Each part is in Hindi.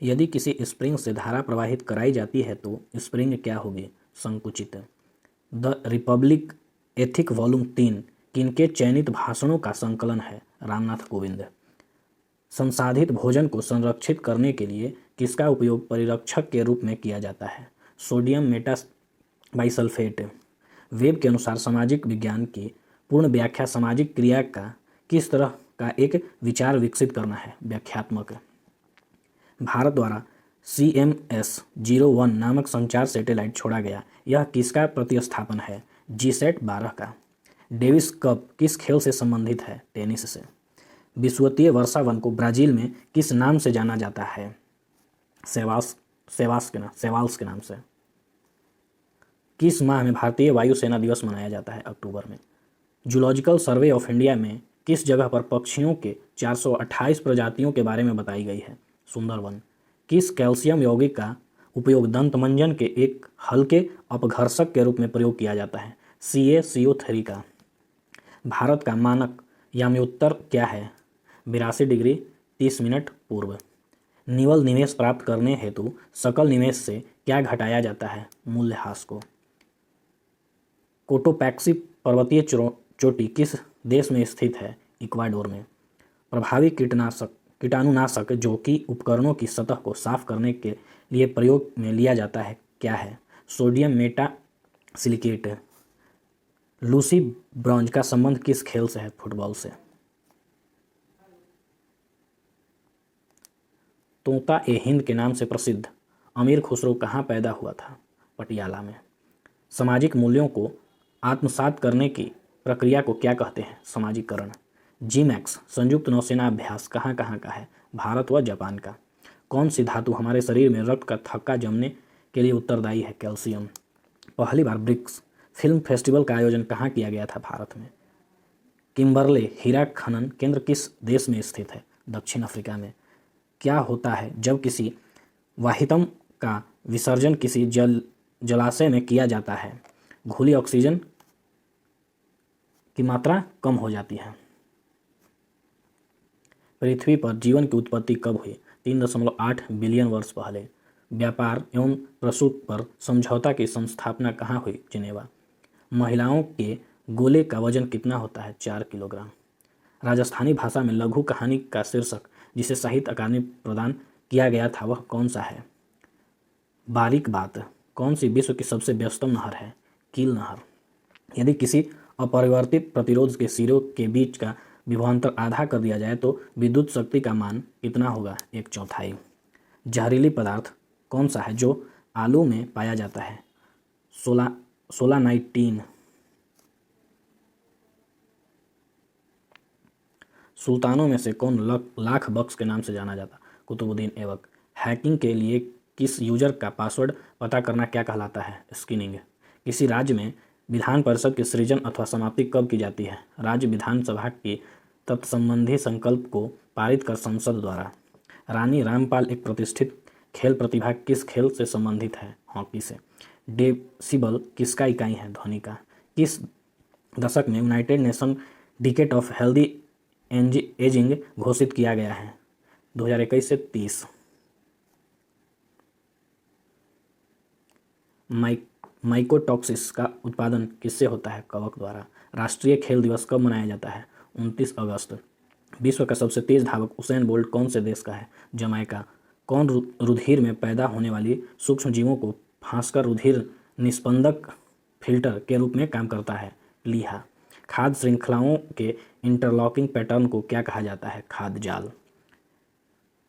यदि किसी स्प्रिंग से धारा प्रवाहित कराई जाती है तो स्प्रिंग क्या होगी? संकुचित। द रिपब्लिक एथिक वॉल्यूम 3 किनके चयनित भाषणों का संकलन है? रामनाथ कोविंद। संसाधित भोजन को संरक्षित करने के लिए किसका उपयोग परिरक्षक के रूप में किया जाता है? Sodium Meta bisulphate. वेब के अनुसार सामाजिक विज्ञान की पूर्ण व्याख्या सामाजिक क्रिया का किस तरह का एक विचार विकसित करना है? व्याख्यात्मक। भारत द्वारा CMS-01 नामक संचार सैटेलाइट छोड़ा गया, यह किसका प्रतिस्थापन है? GSAT-12 का। डेविस कप किस खेल से संबंधित है? टेनिस से। विषुवतीय वर्षावन को ब्राजील में किस नाम से जाना जाता है? सेवाल्स के नाम से। किस माह में भारतीय वायुसेना दिवस मनाया जाता है? अक्टूबर में। जूलॉजिकल सर्वे ऑफ इंडिया में किस जगह पर पक्षियों के 428 प्रजातियों के बारे में बताई गई है? सुंदरवन। किस कैल्शियम यौगिक का उपयोग दंतमंजन के एक हल्के अपघर्षक के रूप में प्रयोग किया जाता है? CaCO3 का। भारत का मानक याम्योत्तर क्या है? 82 डिग्री 30 मिनट पूर्व। निवल निवेश प्राप्त करने हेतु सकल निवेश से क्या घटाया जाता है? मूल्यह्रास को। कोटोपैक्सी पर्वतीय चोटी किस देश में स्थित है? इक्वाडोर में। प्रभावी कीटाणुनाशक जो कि उपकरणों की सतह को साफ करने के लिए प्रयोग में लिया जाता है क्या है? Sodium Meta silicate. Lucy bronze का संबंध किस खेल से है? फुटबॉल से। तोता ए हिंद के नाम से प्रसिद्ध अमीर खुसरो कहाँ पैदा हुआ था? पटियाला में। सामाजिक मूल्यों को आत्मसात करने की प्रक्रिया को क्या कहते हैं? समाजीकरण। जीमैक्स संयुक्त नौसेना अभ्यास कहाँ कहाँ का है? भारत व जापान का। कौन सी धातु हमारे शरीर में रक्त का थक्का जमने के लिए उत्तरदायी है? कैल्शियम। पहली बार ब्रिक्स फिल्म फेस्टिवल का आयोजन कहाँ किया गया था? भारत में। किम्बरले हीरा खनन केंद्र किस देश में स्थित है? दक्षिण अफ्रीका में। क्या होता है जब किसी वाहितम का विसर्जन किसी जलाशय में किया जाता है? घुली ऑक्सीजन की मात्रा कम हो जाती है। पृथ्वी पर जीवन की उत्पत्ति कब हुई? 3.8 बिलियन वर्ष पहले। व्यापार एवं प्रसूति पर समझौता की संस्थापना कहाँ हुई? जिनेवा। महिलाओं के गोले का वजन कितना होता है? 4 किलोग्राम। राजस्थानी भाषा में लघु कहानी का शीर्षक जिसे साहित्य अकादमी प्रदान किया गया था वह कौन सा है? बारीक बात। कौन सी विश्व की सबसे व्यस्तम नहर है? कील नहर। यदि किसी अपरिवर्तित प्रतिरोध के सिरों के बीच का विभवांतर आधा कर दिया जाए तो विद्युत शक्ति का मान कितना होगा? 1/4। जहरीली पदार्थ कौन सा है जो आलू में पाया जाता है? सोलानाइटीन। सुल्तानों में से कौन लाख बख्श के नाम से जाना जाता? कुतुबुद्दीन ऐबक। हैकिंग के लिए किस यूजर का पासवर्ड पता करना क्या कहलाता है? स्किनिंग। किसी राज्य में विधान परिषद की सृजन अथवा समाप्ति कब की जाती है? राज्य विधानसभा के तत्संबंधी संकल्प को पारित कर संसद द्वारा। रानी रामपाल एक प्रतिष्ठित खेल प्रतिभा किस खेल से संबंधित है? हॉकी से। डेसिबल किसका इकाई है? ध्वनि का। किस दशक में United nation decade of healthy ageing घोषित किया गया है? 2021 से 30। माइकोटॉक्सिस का उत्पादन किससे होता है? कवक द्वारा। राष्ट्रीय खेल दिवस कब मनाया जाता है? 29 अगस्त। विश्व का सबसे तेज धावक उसेन बोल्ट कौन से देश का है? जमैका। कौन रुधिर में पैदा होने वाली सूक्ष्म जीवों को फांसकर रुधिर निस्पंदक फिल्टर के रूप में काम करता है? लीहा। खाद्य श्रृंखलाओं के इंटरलॉकिंग पैटर्न को क्या कहा जाता है? खाद्य जाल।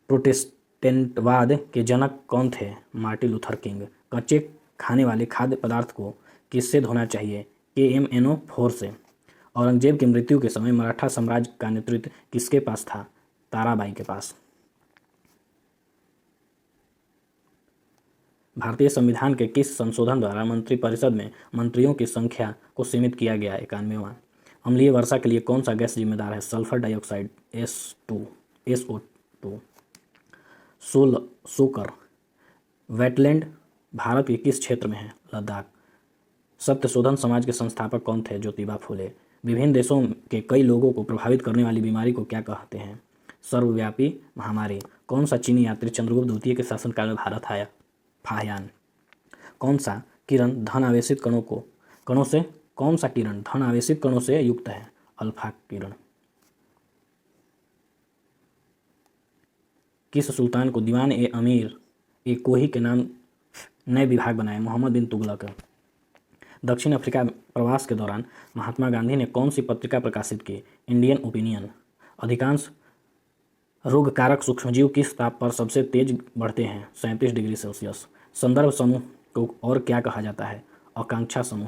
प्रोटेस्टेंटवाद के जनक कौन थे? Martin Luther king. कच्चे खाने वाले खाद्य पदार्थ को किससे धोना चाहिए? KMNO4 से। औरंगजेब की मृत्यु के समय मराठा साम्राज्य का नेतृत्व किसके पास था? ताराबाई के पास। भारतीय संविधान के किस संशोधन द्वारा मंत्रिपरिषद में मंत्रियों की संख्या को सीमित किया गया? 91वां। अम्लीय वर्षा के लिए कौन सा गैस जिम्मेदार है? Sulphur dioxide SO2। सोकर। वेटलैंड भारत के किस क्षेत्र में है? लद्दाख। सत्यशोधन समाज के संस्थापक कौन थे? ज्योतिबा फुले। विभिन्न देशों के कई लोगों को प्रभावित करने वाली बीमारी को क्या कहते हैं? सर्वव्यापी महामारी। कौन सा चीनी यात्री चंद्रगुप्त द्वितीय के शासनकाल में भारत आया? फाहियान। कौन सा किरण धन आवेशित कणों से युक्त है? अल्फा किरण। किस सुल्तान को दीवान ए अमीर ए कोही के नाम नए विभाग बनाए? मोहम्मद बिन तुगलक। दक्षिण अफ्रीका प्रवास के दौरान महात्मा गांधी ने कौन सी पत्रिका प्रकाशित की? Indian opinion. अधिकांश रोगकारक सूक्ष्मजीव किस ताप पर सबसे तेज बढ़ते हैं? 37 डिग्री सेल्सियस। संदर्भ समूह को और क्या कहा जाता है? आकांक्षा समूह।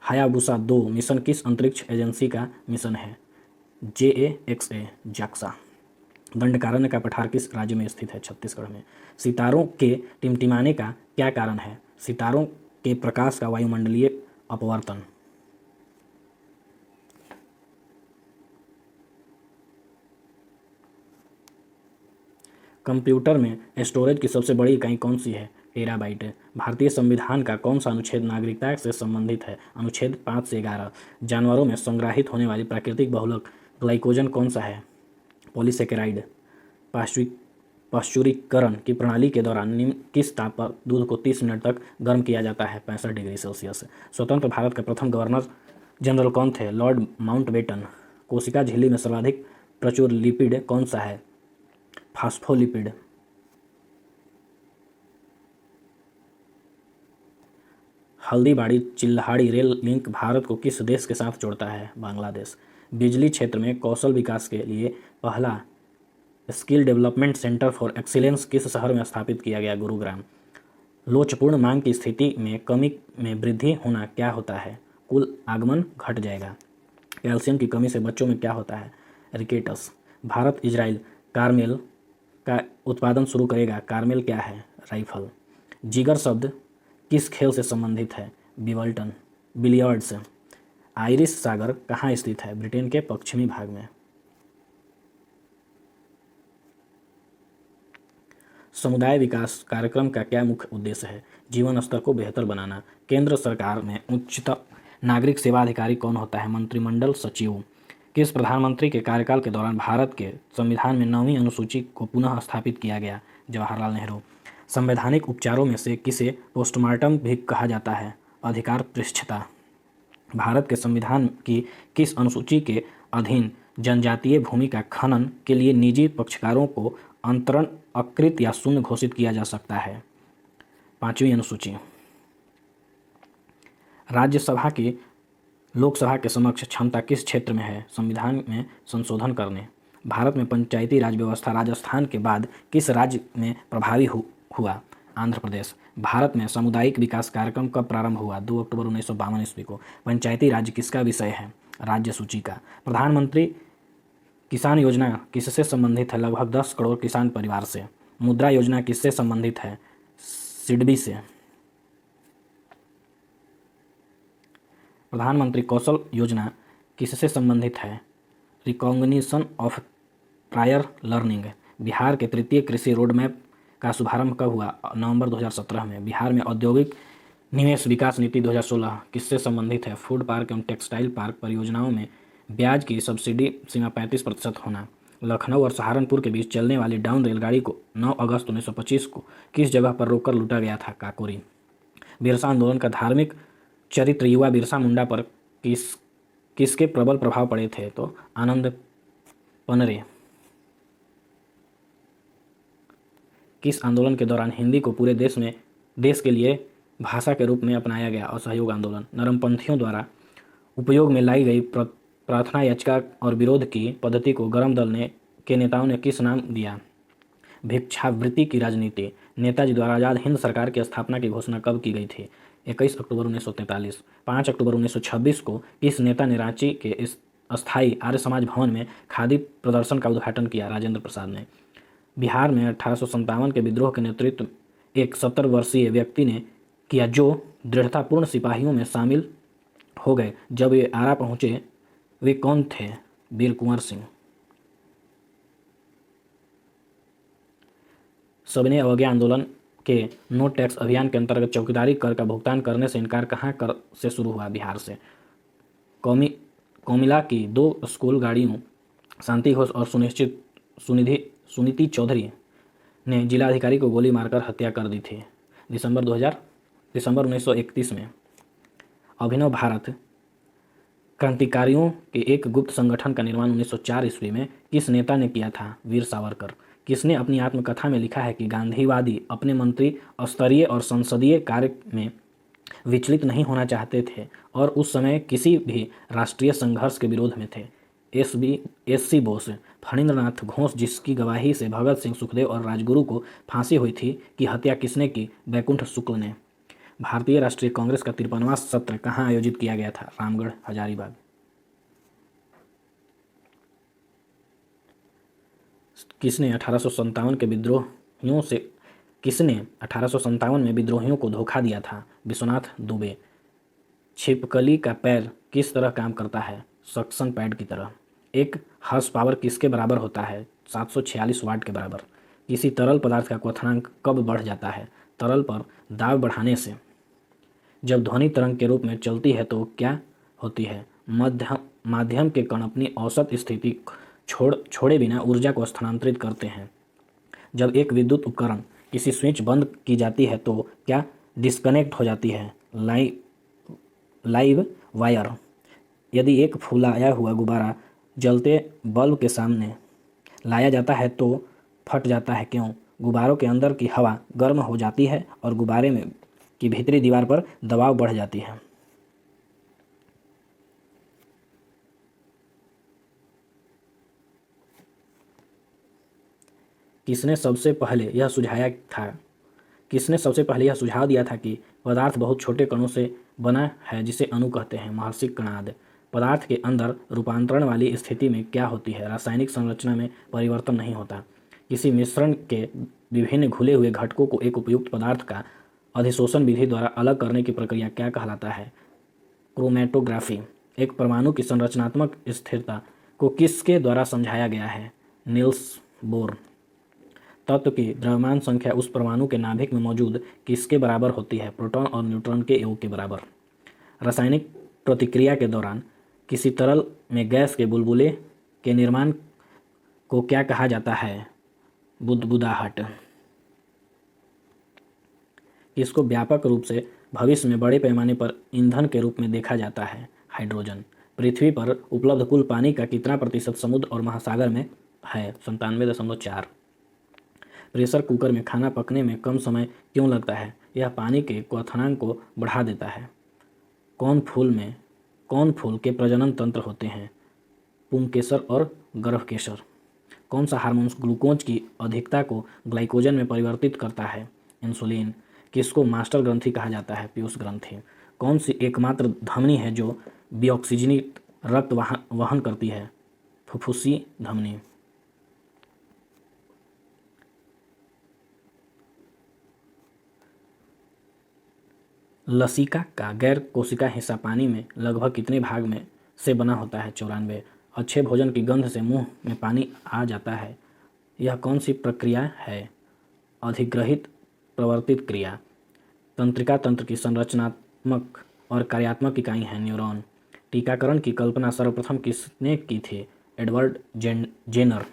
हायाबुसा 2 मिशन किस अंतरिक्ष एजेंसी का मिशन है? JAXA JAXA. दंडकारण्य का पठार किस राज्य में स्थित है? छत्तीसगढ़ में। सितारों के टिमटिमाने का क्या कारण है? सितारों के प्रकाश का वायुमंडलीय अपवर्तन। कंप्यूटर में स्टोरेज की सबसे बड़ी इकाई कौन सी है? टेराबाइट। भारतीय संविधान का कौन सा अनुच्छेद नागरिकता से संबंधित है? अनुच्छेद 5 से 11। जानवरों में संग्रहित होने वाली प्राकृतिक बहुलक ग्लाइकोजन कौन सा है? पॉलीसेकेराइड। पाश्चुरीकरण की प्रणाली के दौरान निम्न किस ताप पर दूध को 30 मिनट तक गर्म किया जाता है? 65 डिग्री सेल्सियस। स्वतंत्र भारत के प्रथम गवर्नर जनरल कौन थे? Lord Mountbatten. कोशिका झिल्ली में सर्वाधिक प्रचुर लिपिड कौन सा है? Phospholipid. Haldibari Chilahati rail link Bharat को किस देश के साथ जोड़ता है? बांग्लादेश। बिजली क्षेत्र में कौशल विकास के लिए पहला skill development centre for excellence किस शहर में स्थापित किया गया? गुरुग्राम। लोचपूर्ण मांग की स्थिति में कमी में वृद्धि होना क्या होता है? कुल आगमन घट जाएगा। कैल्शियम की कमी से बच्चों में क्या होता है? रिकेटस। भारत इजराइल कार्मेल का उत्पादन शुरू करेगा। कार्मेल क्या है? राइफल। जिगर शब्द किस खेल से संबंधित है? बिलियर्ड्स। आयरिश सागर कहाँ स्थित है? ब्रिटेन के पश्चिमी भाग में। समुदाय विकास कार्यक्रम का क्या मुख्य उद्देश्य है? जीवन स्तर को बेहतर बनाना। केंद्र सरकार में उच्चतम नागरिक सेवा अधिकारी कौन होता है? मंत्रिमंडल सचिव। किस प्रधानमंत्री के कार्यकाल के दौरान भारत के संविधान में 9वीं अनुसूची को पुनः स्थापित किया गया? जवाहरलाल नेहरू। संवैधानिक उपचारों में से किसे पोस्टमार्टम भी कहा जाता है? अधिकार पृष्ठता। भारत के संविधान की किस अनुसूची के अधीन जनजातीय भूमि का खनन के लिए निजी पक्षकारों को अंतरण अकृत या शून्य घोषित किया जा सकता है? 5वीं अनुसूची। राज्यसभा की लोकसभा के समक्ष क्षमता किस क्षेत्र में है? संविधान में संशोधन करने। भारत में पंचायती राज व्यवस्था राजस्थान के बाद किस राज्य में प्रभावी हुआ? आंध्र प्रदेश। भारत में सामुदायिक विकास कार्यक्रम कब प्रारंभ हुआ? 2 अक्टूबर 1952 ईस्वी को। पंचायती राज किसका विषय है? राज्य सूची का। प्रधानमंत्री किसान योजना किससे संबंधित है? लगभग 10 करोड़ किसान परिवार से। मुद्रा योजना किससे संबंधित है? सिडबी से। प्रधानमंत्री कौशल योजना किससे संबंधित है? Recognition of prior learning. Bihar के तृतीय कृषि रोड मैप का शुभारंभ कब हुआ? नवंबर 2017 में। बिहार में औद्योगिक निवेश विकास नीति 2016 किससे संबंधित है? फूड पार्क एवं टेक्सटाइल पार्क परियोजनाओं में ब्याज की सब्सिडी सीमा 35% होना। लखनऊ और सहारनपुर के बीच चलने वाली डाउन रेलगाड़ी को 9 अगस्त 1925 को किस जगह पर रोककर लूटा गया था? काकोरी। बिरसा आंदोलन का धार्मिक चरित्र युवा बिरसा मुंडा पर किसके प्रबल प्रभाव पड़े थे? तो आनंद पनरे। किस आंदोलन के दौरान हिंदी को पूरे देश के लिए भाषा के रूप में अपनाया गया? असहयोग आंदोलन। नरमपंथियों द्वारा उपयोग में लाई गई प्रार्थना याचिका और विरोध की पद्धति को गरम दल के नेताओं ने किस नाम दिया? भिक्षावृत्ति की राजनीति। नेताजी द्वारा आज़ाद हिंद सरकार की स्थापना की घोषणा कब की गई थी? 21 अक्टूबर 1943। 5 अक्टूबर 1926 को किस नेता ने रांची के इस अस्थायी आर्य समाज भवन में खादी प्रदर्शन का उद्घाटन किया? राजेंद्र प्रसाद ने। बिहार में 1857 के विद्रोह के नेतृत्व एक 70 वर्षीय व्यक्ति ने किया जो दृढ़तापूर्ण सिपाहियों में शामिल हो गए जब वे आरा पहुंचे। वे कौन थे? वीर कुंवर सिंह। सविनय अवज्ञा आंदोलन के नो टैक्स अभियान के अंतर्गत चौकीदारी कर का भुगतान करने से इनकार कहाँ कर से शुरू हुआ? बिहार से। कोमिला की 2 स्कूल गाड़ियों शांति घोष और सुनिश्चित सुनीति चौधरी ने जिलाधिकारी को गोली मारकर हत्या कर दी थी। दिसंबर 1931 में अभिनव भारत क्रांतिकारियों के एक गुप्त संगठन का निर्माण 1904 ईस्वी में किस नेता ने किया था? वीर सावरकर। किसने अपनी आत्मकथा में लिखा है कि गांधीवादी अपने मंत्री स्तरीय और संसदीय कार्य में विचलित नहीं होना चाहते थे और उस समय किसी भी राष्ट्रीय संघर्ष के विरोध में थे? S C Bose. फणींद्रनाथ घोष, जिसकी गवाही से भगत सिंह, सुखदेव और राजगुरु को फांसी हुई थी, की हत्या किसने की? बैकुंठ शुक्ल ने। भारतीय राष्ट्रीय कांग्रेस का 53वां सत्र कहाँ आयोजित किया गया था? रामगढ़, हजारीबाग। किसने 1857 में विद्रोहियों को धोखा दिया था? विश्वनाथ दुबे। छिपकली का पैर किस तरह काम करता है? सक्शन पैड की तरह। एक हॉर्स पावर किसके बराबर होता है? 746 वाट के बराबर। किसी तरल पदार्थ का क्वथनांक कब बढ़ जाता है? तरल पर दाब बढ़ाने से। जब ध्वनि तरंग के रूप में चलती है तो क्या होती है? माध्यम के कण अपनी औसत स्थिति छोड़े बिना ऊर्जा को स्थानांतरित करते हैं। जब एक विद्युत उपकरण किसी स्विच बंद की जाती है तो क्या डिस्कनेक्ट हो जाती है? Live wire. यदि एक फुलाया हुआ गुब्बारा जलते बल्ब के सामने लाया जाता है तो फट जाता है, क्यों? गुब्बारों के अंदर की हवा गर्म हो जाती है और गुब्बारे में की भीतरी दीवार पर दबाव बढ़ जाती है। किसने सबसे पहले यह सुझाव दिया था कि पदार्थ बहुत छोटे कणों से बना है, जिसे अणु कहते हैं? महर्षि कणाद। पदार्थ के अंदर रूपांतरण वाली स्थिति में क्या होती है? रासायनिक संरचना में परिवर्तन नहीं होता। किसी मिश्रण के विभिन्न घुले हुए घटकों को एक उपयुक्त पदार्थ का अधिशोषण विधि द्वारा अलग करने की प्रक्रिया क्या कहलाता है? क्रोमैटोग्राफी। एक परमाणु की संरचनात्मक स्थिरता को किसके द्वारा समझाया गया है? Niels Bohr. तत्व की द्रव्यमान संख्या उस परमाणु के नाभिक में मौजूद किसके बराबर होती है? प्रोटॉन और न्यूट्रॉन के योग के बराबर। रासायनिक प्रतिक्रिया के दौरान किसी तरल में गैस के बुलबुले के निर्माण को क्या कहा जाता है? बुदबुदाहट। इसको व्यापक रूप से भविष्य में बड़े पैमाने पर ईंधन के रूप में देखा जाता है? हाइड्रोजन। पृथ्वी पर उपलब्ध कुल पानी का कितना प्रतिशत समुद्र और महासागर में है? 97.4। प्रेशर कुकर में खाना पकने में कम समय क्यों लगता है? यह पानी के क्वथनांक को बढ़ा देता है। कौन फूल के प्रजनन तंत्र होते हैं? पुंकेसर और गर्भकेसर। कौन सा हार्मोन ग्लूकोज की अधिकता को ग्लाइकोजन में परिवर्तित करता है? इंसुलिन। किसको मास्टर ग्रंथि कहा जाता है? पीयूष ग्रंथि। कौन सी एकमात्र धमनी है जो विऑक्सीजनित रक्त वहन करती है? फुफ्फुसी धमनी। लसिका का गैर कोशिका हिस्सा पानी में लगभग कितने भाग में से बना होता है? 94। अच्छे भोजन की गंध से मुंह में पानी आ जाता है, यह कौन सी प्रक्रिया है? अधिग्रहित प्रवर्तित क्रिया। तंत्रिका तंत्र की संरचनात्मक और कार्यात्मक इकाई है न्यूरॉन। टीकाकरण की कल्पना सर्वप्रथम किसने की थी? Edward Jenner.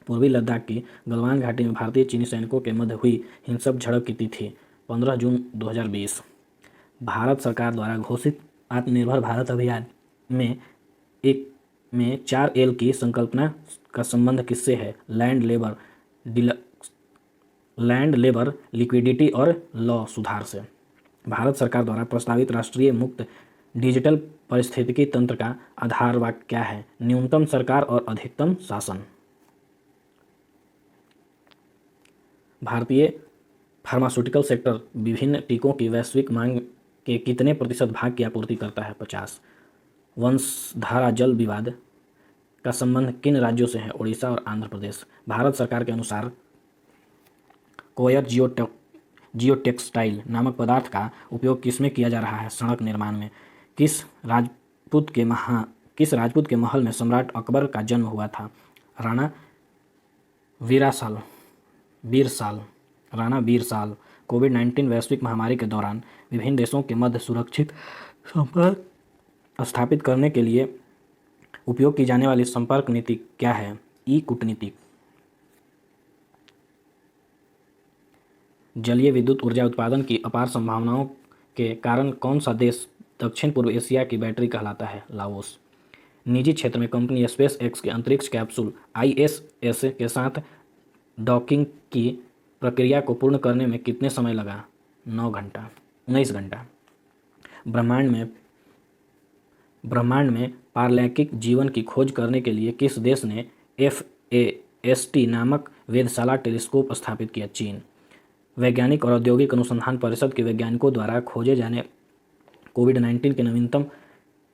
पूर्वी लद्दाख की गलवान घाटी में भारतीय चीनी सैनिकों के मध्य हुई हिंसक झड़प की तिथि? 15 जून 2020। भारत सरकार द्वारा घोषित आत्मनिर्भर भारत अभियान में 4L की संकल्पना का संबंध किससे है? लैंड, लेबर, लिक्विडिटी और लॉ सुधार से। भारत सरकार द्वारा प्रस्तावित राष्ट्रीय मुक्त डिजिटल पारिस्थितिकी तंत्र का आधार वाक्य क्या है? न्यूनतम सरकार और अधिकतम शासन। भारतीय फार्मास्यूटिकल सेक्टर विभिन्न टीकों की वैश्विक मांग के कितने प्रतिशत भाग की आपूर्ति करता है? 50। वंशधारा जल विवाद का संबंध किन राज्यों से है? ओडिशा और आंध्र प्रदेश। भारत सरकार के अनुसार कोयर जियोटेक्सटाइल नामक पदार्थ का उपयोग किसमें किया जा रहा है? सड़क निर्माण में। किस राजपूत के महल में सम्राट अकबर का जन्म हुआ था? राणा वीरसाल। कोविड-19 वैश्विक महामारी के दौरान विभिन्न देशों के मध्य सुरक्षित संपर्क स्थापित करने के लिए उपयोग की जाने वाली संपर्क नीति क्या है? ई कूटनीति। जलीय विद्युत ऊर्जा उत्पादन की अपार संभावनाओं के कारण कौन सा देश दक्षिण पूर्व एशिया की बैटरी कहलाता है? लाओस। निजी क्षेत्र में कंपनी स्पेस एक्स के अंतरिक्ष कैप्सूल ISS के साथ डॉकिंग की प्रक्रिया को पूर्ण करने में कितने समय लगा? 19 घंटा। ब्रह्मांड में पारलौकिक जीवन की खोज करने के लिए किस देश ने FAST नामक वेधशाला टेलीस्कोप स्थापित किया? चीन। वैज्ञानिक और औद्योगिक अनुसंधान परिषद के वैज्ञानिकों द्वारा खोजे जाने कोविड-19 के नवीनतम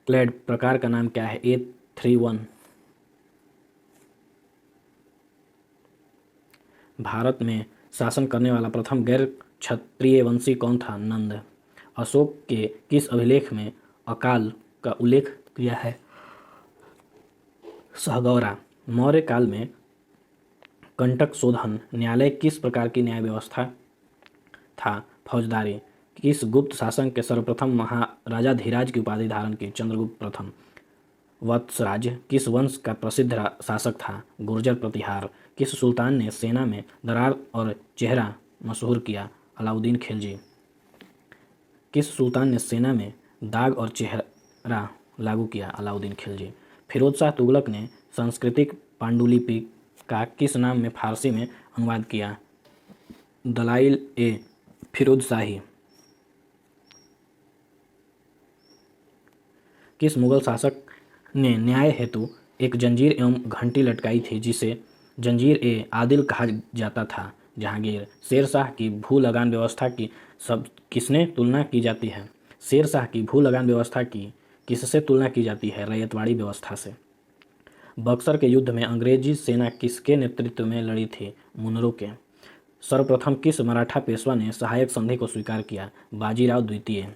क्लैड प्रकार का नाम क्या है? A31। भारत में शासन करने वाला प्रथम गैर क्षत्रिय वंशी कौन था? नंद। अशोक के किस अभिलेख में अकाल का उल्लेख किया है? सहगौरा। मौर्य काल में कंटक शोधन न्यायालय किस प्रकार की न्याय व्यवस्था था? फौजदारी। किस गुप्त शासक के सर्वप्रथम महाराजाधिराज की उपाधि धारण की? चंद्रगुप्त प्रथम। वत्सराज किस वंश का प्रसिद्ध शासक था? गुर्जर प्रतिहार। किस सुल्तान ने सेना में दरार और चेहरा मशहूर किया? अलाउद्दीन खिलजी। किस सुल्तान ने सेना में दाग और चेहरा लागू किया? अलाउद्दीन खिलजी। फिरोज शाह तुगलक ने सांस्कृतिक पांडुलिपि का किस नाम में फारसी में अनुवाद किया? दलाइल ए फिरोज शाही। किस मुगल शासक ने न्याय हेतु एक जंजीर एवं घंटी लटकाई थी जिसे जंजीर ए आदिल कहा जाता था? जहांगीर। शेरशाह की भू लगान व्यवस्था की किसने तुलना की जाती है? शेरशाह की भू लगान व्यवस्था की किससे तुलना की जाती है? रैयतवाड़ी व्यवस्था से। बक्सर के युद्ध में अंग्रेजी सेना किसके नेतृत्व में लड़ी थी? मुनरो के। सर्वप्रथम किस मराठा पेशवा ने सहायक संधि को स्वीकार किया? बाजीराव द्वितीय।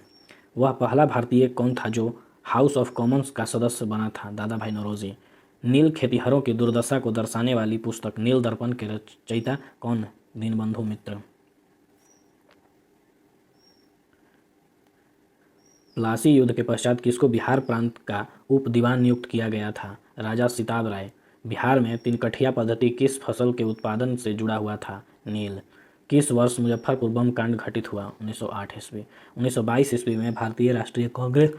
वह पहला भारतीय कौन था जो हाउस ऑफ कॉमन्स का सदस्य बना था? दादा भाई नौरोजी। नील खेतिहरों की दुर्दशा को दर्शाने वाली पुस्तक नील दर्पण के रचयिता कौन? दीनबंधु मित्र। प्लासी युद्ध के पश्चात किसको बिहार प्रांत का उप दीवान नियुक्त किया गया था? राजा सिताब राय। बिहार में तिनकठिया पद्धति किस फसल के उत्पादन से जुड़ा हुआ था? नील। किस वर्ष मुजफ्फरपुर बम कांड घटित हुआ? 1908 ईस्वी। 1922 ईस्वी में भारतीय राष्ट्रीय कांग्रेस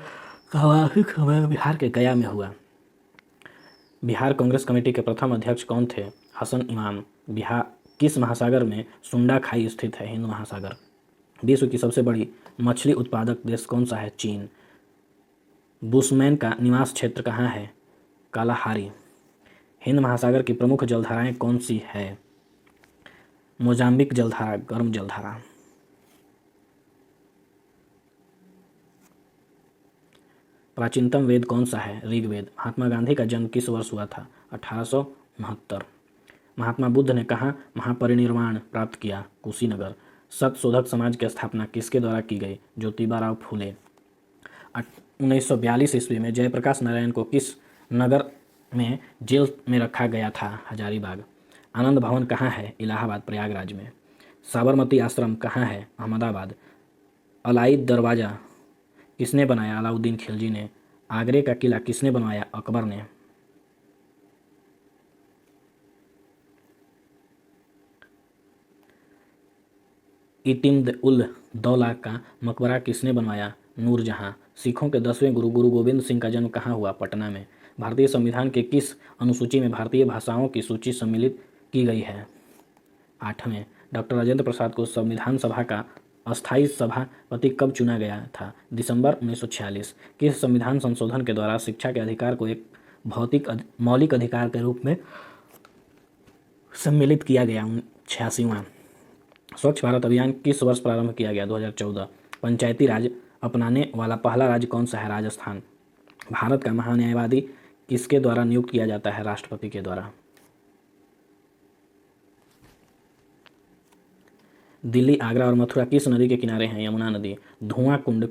का वार्षिक सम्मेलन बिहार के गया में हुआ। बिहार कांग्रेस कमेटी के प्रथम अध्यक्ष कौन थे? हसन इमाम। बिहार किस महासागर में सुंडा खाई स्थित है? हिंद महासागर। विश्व की सबसे बड़ी मछली उत्पादक देश कौन सा है? चीन। बुशमैन का निवास क्षेत्र कहाँ है? कालाहारी। हिंद महासागर की प्रमुख जलधाराएं कौन सी है? मोजाम्बिक जलधारा, गर्म जलधारा। प्राचीनतम वेद कौन सा है? ऋग्वेद। महात्मा गांधी का जन्म किस वर्ष हुआ था? 1869। महात्मा बुद्ध ने कहाँ महापरिनिर्वाण प्राप्त किया? कुशीनगर। सत्यशोधक समाज की स्थापना किसके द्वारा की गई? ज्योतिबा राव फूले। 1942 ईस्वी में जयप्रकाश नारायण को किस नगर में जेल में रखा गया था? हजारीबाग। आनंद भवन कहाँ है? इलाहाबाद, प्रयागराज में। साबरमती आश्रम कहाँ है? अहमदाबाद। अलाई दरवाज़ा किसने बनाया? अलाउद्दीन खिलजी ने। आगरे का किला किसने बनवाया? अकबर ने। इतिम्द उल दौला का मकबरा किसने बनवाया? नूरजहां। सिखों के 10वें गुरु गुरु गोविंद सिंह का जन्म कहाँ हुआ? पटना में। भारतीय संविधान के किस अनुसूची में भारतीय भाषाओं की सूची सम्मिलित की गई है? 8वें। डॉक्टर राजेंद्र प्रसाद को संविधान सभा का अस्थायी सभापति कब चुना गया था? दिसंबर 1946। किस संविधान संशोधन के द्वारा शिक्षा के अधिकार को एक मौलिक अधिकार के रूप में सम्मिलित किया गया? 86वां। स्वच्छ भारत अभियान किस वर्ष प्रारंभ किया गया? 2014। पंचायती राज अपनाने वाला पहला राज्य कौन सा है? राजस्थान। भारत का महान्यायवादी किसके द्वारा नियुक्त किया जाता है? राष्ट्रपति के द्वारा। दिल्ली, आगरा और मथुरा किस नदी के किनारे हैं? यमुना नदी। धुआं कुंड,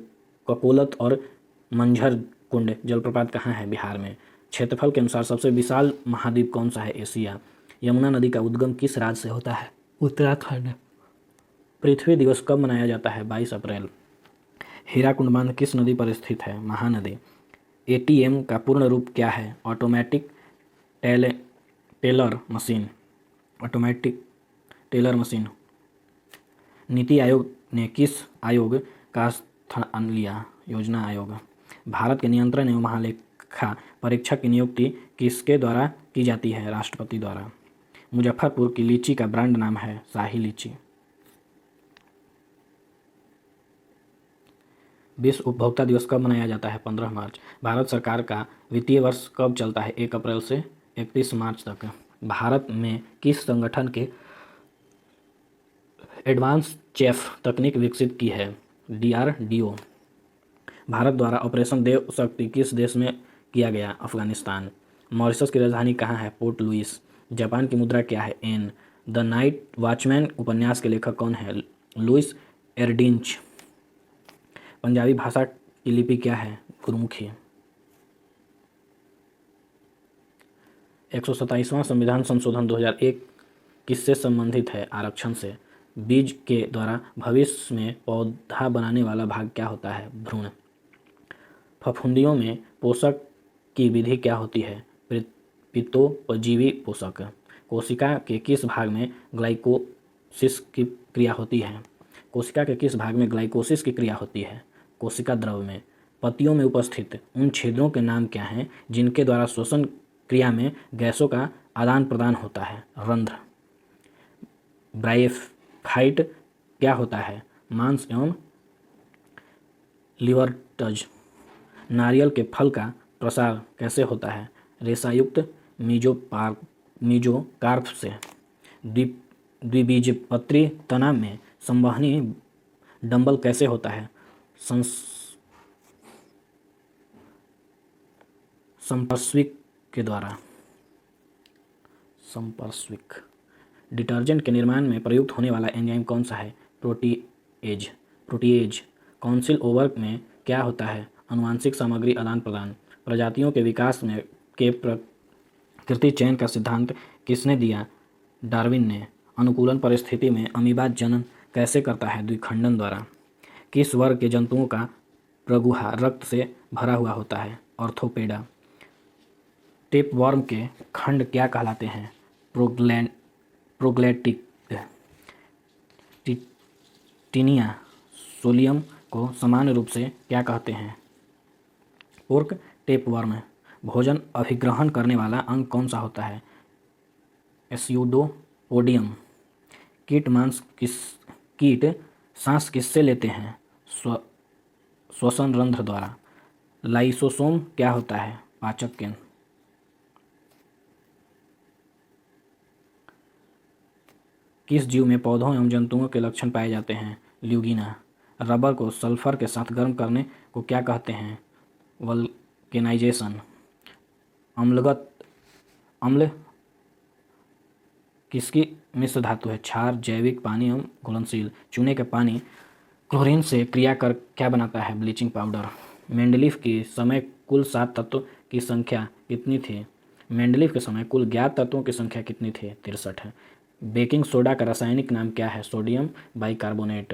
ककोलत और मंझर कुंड जलप्रपात कहाँ है? बिहार में। क्षेत्रफल के अनुसार सबसे विशाल महाद्वीप कौन सा है? एशिया। यमुना नदी का उद्गम किस राज्य से होता है? उत्तराखंड। पृथ्वी दिवस कब मनाया जाता है? 22 अप्रैल। हीराकुंड बांध किस नदी पर स्थित है? महानदी। ATM का पूर्ण रूप क्या है? Automatic teller machine. Automatic teller machine. NITI Aayog ने किस आयोग का स्थान लिया? योजना आयोग। भारत के नियंत्रण एवं महालेखा परीक्षक की नियुक्ति किसके द्वारा की जाती है? राष्ट्रपति द्वारा। मुजफ्फरपुर की लीची का ब्रांड नाम है शाही लीची। विश्व उपभोक्ता दिवस कब मनाया जाता है? 15 मार्च। भारत सरकार का वित्तीय वर्ष कब चलता है? 1 अप्रैल से 31 मार्च तक। भारत में किस संगठन के एडवांस चेफ तकनीक विकसित की है? DRDO। भारत द्वारा ऑपरेशन देव शक्ति किस देश में किया गया? अफगानिस्तान। मॉरिशस की राजधानी कहाँ है? Port Louis. जापान की मुद्रा क्या है? एन। द नाइट वॉचमैन उपन्यास के लेखक कौन है? लुइस एरडिंच। पंजाबी भाषा की लिपि क्या है? गुरमुखी। 127वां संविधान संशोधन 2001 किससे संबंधित है? आरक्षण से। बीज के द्वारा भविष्य में पौधा बनाने वाला भाग क्या होता है? भ्रूण। फफूंदियों में पोषक की विधि क्या होती है? पित्तोपजीवी पोषक। कोशिका के किस भाग में ग्लाइकोसिस की क्रिया होती है? कोशिका के किस भाग में ग्लाइकोसिस की क्रिया होती है? कोशिका द्रव में। पत्तियों में उपस्थित उन छिद्रों के नाम क्या हैं जिनके द्वारा श्वसन क्रिया में गैसों का आदान प्रदान होता है? रंध्र। ब्रायोफाइट क्या होता है? मांस एवं लिवर्टज। नारियल के फल का प्रसार कैसे होता है? रेशायुक्त मीजोकार्प से। द्विबीजपत्री तना में संवहनी डंबल कैसे होता है? संपार्श्विक के द्वारा। संपार्श्विक। डिटर्जेंट के निर्माण में प्रयुक्त होने वाला एंजाइम कौन सा है? प्रोटीएज। काउंसिल ओवर में क्या होता है? आनुवंशिक सामग्री आदान प्रदान। प्रजातियों के विकास में के प्रकृति चयन का सिद्धांत किसने दिया? डार्विन ने। अनुकूलन परिस्थिति में अमीबा जनन कैसे करता है? द्विखंडन द्वारा। किस वर्ग के जंतुओं का प्रगुहा रक्त से भरा हुआ होता है? ऑर्थोपेडा। टेपवर्म के खंड क्या कहलाते हैं? प्रोग्लैटिक। टिनिया। सोलियम को सामान्य रूप से क्या कहते हैं? Pork tapeworm. भोजन अभिग्रहण करने वाला अंग कौन सा होता है? एस्यूडोपोडियम। कीट सांस किससे लेते हैं? श्वसन रंध्र द्वारा। लाइसोसोम क्या होता है? पाचक केंद्र। किस जीव में पौधों एवं जंतुओं के लक्षण पाए जाते हैं? ल्यूगिना। रबर को सल्फर के साथ गर्म करने को क्या कहते हैं? वल्केनाइजेशन। अम्ल किसकी मिश्र धातु है? क्षार, जैविक, पानी एवं घुलनशील। चूने के पानी क्लोरीन से क्रिया कर क्या बनाता है? Bleaching powder. मेंडलीफ के समय कुल 7 तत्वों की संख्या कितनी थी? मेंडलीफ के समय कुल ज्ञात तत्वों की संख्या कितनी थी? 63 है। बेकिंग सोडा का रासायनिक नाम क्या है? Sodium bicarbonate.